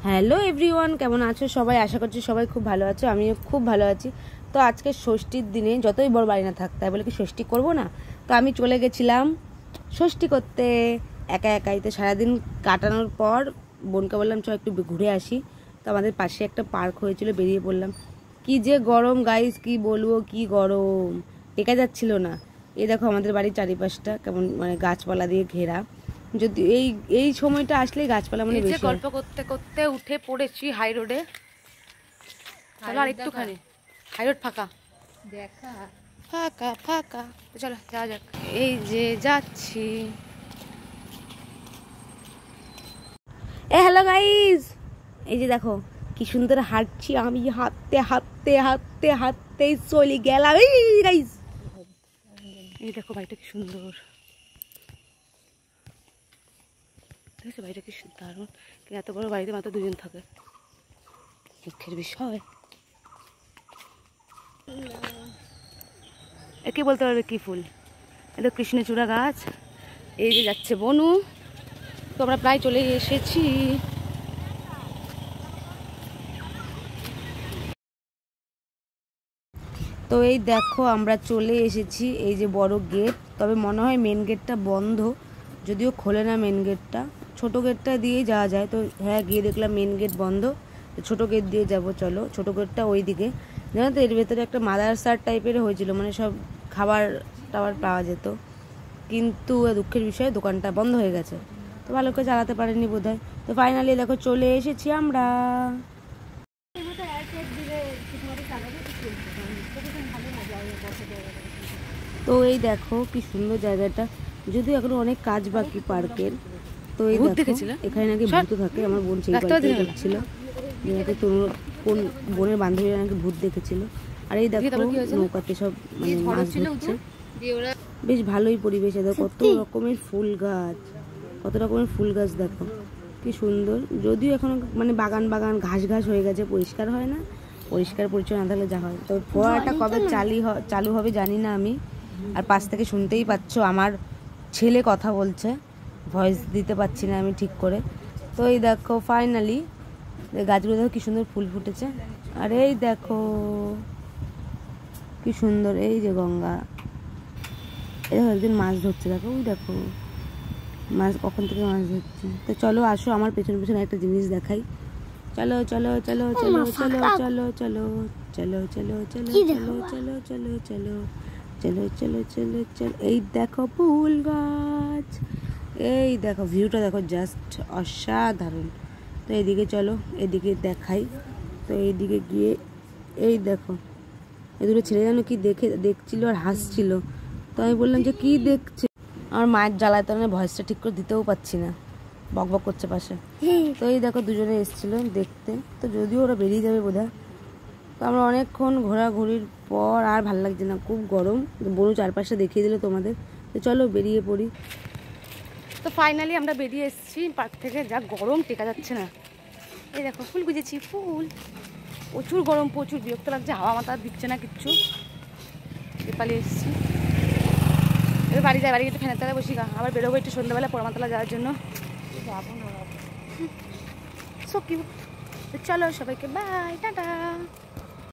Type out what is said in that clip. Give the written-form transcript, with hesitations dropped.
Hello everyone, কেমন আছো সবাই? আশা করছি সবাই খুব ভালো আছো, আমিও খুব ভালো আছি। তো আজকে ষষ্ঠীর দিনে যতই বড় বাড়ি না থাক, তাই বলে কি ষষ্ঠী করবো না? তো আমি চলে গেছিলাম ষষ্ঠী করতে একা একাই। তো সারাদিন কাটানোর পর বোনকে বললাম চ একটু ঘুরে আসি। তো আমাদের পাশে একটা পার্ক হয়েছিল, বেরিয়ে পড়লাম। কি যে গরম গাইস, কি বলবো, কি গরম, টেকা যাচ্ছিল না। এই দেখো আমাদের বাড়ির চারিপাশটা কেমন মানে গাছপালা দিয়ে ঘেরা। যদি এই সময়টা আসলেই গাছপালা মানে বেশি। গল্প করতে করতে উঠে পড়েছি হাই রোডে। চলো আর একটুখানি, হাই রোড ফাঁকা, দেখা ফাঁকা ফাঁকা। চলো যাওয়া যাক। এই যে যাচ্ছি। হ্যালো গাইজ, এই যে দেখো কি সুন্দর হাঁটছি আমি, হাঁটতে হাঁটতে হাঁটতে হাঁটতেই চলে গেলাম। এই গাইজ, এই দেখো বাড়িটা কি সুন্দর, দেখেছো বাড়িটা কি দারুণ। এত বড় বাড়িতে মাত্র দুজন থাকে, দুঃখের বিষয়। একে বলতে পারবে কি ফুল? এটা কৃষ্ণচূড়া গাছ। এই যে যাচ্ছে বনু। তো আমরা প্রায় চলে এসেছি। তো এই দেখো আমরা চলে এসেছি, এই যে বড় গেট। তবে মনে হয় মেন গেটটা বন্ধ, যদিও খোলে না মেন গেটটা, ছোট গেটটা দিয়েই যাওয়া যায়। তো হ্যাঁ, গিয়ে দেখলাম মেন গেট বন্ধ, ছোট গেট দিয়ে যাব। চলো, ছোট গেটটা ওই দিকে। জানো তো এর ভেতরে একটা মাদারসার টাইপের হয়েছিল, মানে সব খাবার টাবার পাওয়া যেত, কিন্তু দুঃখের বিষয় দোকানটা বন্ধ হয়ে গেছে। তো ভালো করে চালাতে পারেনি বোধহয়। তো ফাইনালি দেখো চলে এসেছি আমরা। তো এই দেখো কি সুন্দর জায়গাটা, যদিও এখনো অনেক কাজ বাকি পার্কের। তো এই দেখো এখানে নাকি ভূত থাকে। আমার বোন সেই দেখছিল, কোন বোনের বান্ধবীরা নাকি ভূত দেখেছিল। আর এই দেখো নৌকাতে সব মানে মাছ ধরছে, বেশ ভালোই পরিবেশ। দেখো কত রকমের ফুল গাছ, কত রকমের ফুল গাছ দেখো কি সুন্দর। যদিও এখনো মানে বাগান বাগান ঘাস ঘাস হয়ে গেছে, পরিষ্কার হয় না, পরিষ্কার পরিচ্ছন্ন না থাকলে যা হয়। তো ফোয়ারাটা কবে চালু হবে জানি না আমি। আর পাশ থেকে শুনতেই পাচ্ছ আমার ছেলে কথা বলছে, ভয়েস দিতে পারছি না আমি ঠিক করে। তো এই দেখো ফাইনালি গাছগুলো দেখো কি সুন্দর ফুল ফুটেছে। আর এই দেখো কি সুন্দর, এই যে গঙ্গা। এই দেখো একদিন মাছ ধরছে, দেখো ওই দেখো মাছ কখন থেকে মাছ ধরছে। তো চলো আসো, আমার পেছন পেছনে একটা জিনিস দেখাই। চলো চলো চলো চলো চলো চলো চলো চলো চলো চলো চলো চলো চলো চলো চলো চলো চলো চলো। এই দেখো ফুল গাছ, এই দেখো ভিউটা দেখো, জাস্ট অসাধারণ। তো এদিকে চলো, এদিকে দেখাই। তো এইদিকে গিয়ে এই দেখো এই দুটো ছেলে যেন কি দেখছিল আর হাসছিল। তো আমি বললাম যে কি দেখছে। আমার মায়ের জ্বালায় তো আমি ভয়েসটা ঠিক করে দিতেও পারছি না, বক বক করছে পাশে। তো এই দেখো দুজনে এসেছিল দেখতে। তো যদিও ওরা বেরিয়ে যাবে বোধহয়। তো আমরা অনেকক্ষণ ঘোরাঘুরির পর আর ভালো লাগছে না, খুব গরম। বনু চারপাশে দেখিয়ে দিল তোমাদের। তো চলো বেরিয়ে পড়ি। তো ফাইনালি আমরা বেরিয়ে এসেছি পার্ক থেকে। যা গরম, টেকা যাচ্ছে না। এই দেখো ফুল গুজেছি, ফুল প্রচুর গরম, প্রচুর বিরক্ত লাগছে, হাওয়া মাথা দিচ্ছে না কিচ্ছু। পালিয়ে এসেছি, এবার বাড়ি যাই, বাড়ি একটু ফ্যানের তলায় বসি গা। আবার বেরোবো একটু সন্ধ্যাবেলা পোড়ামাতলা যাওয়ার জন্য। যাবো না সো কিউট। চলো সবাইকে বাই, টাটা।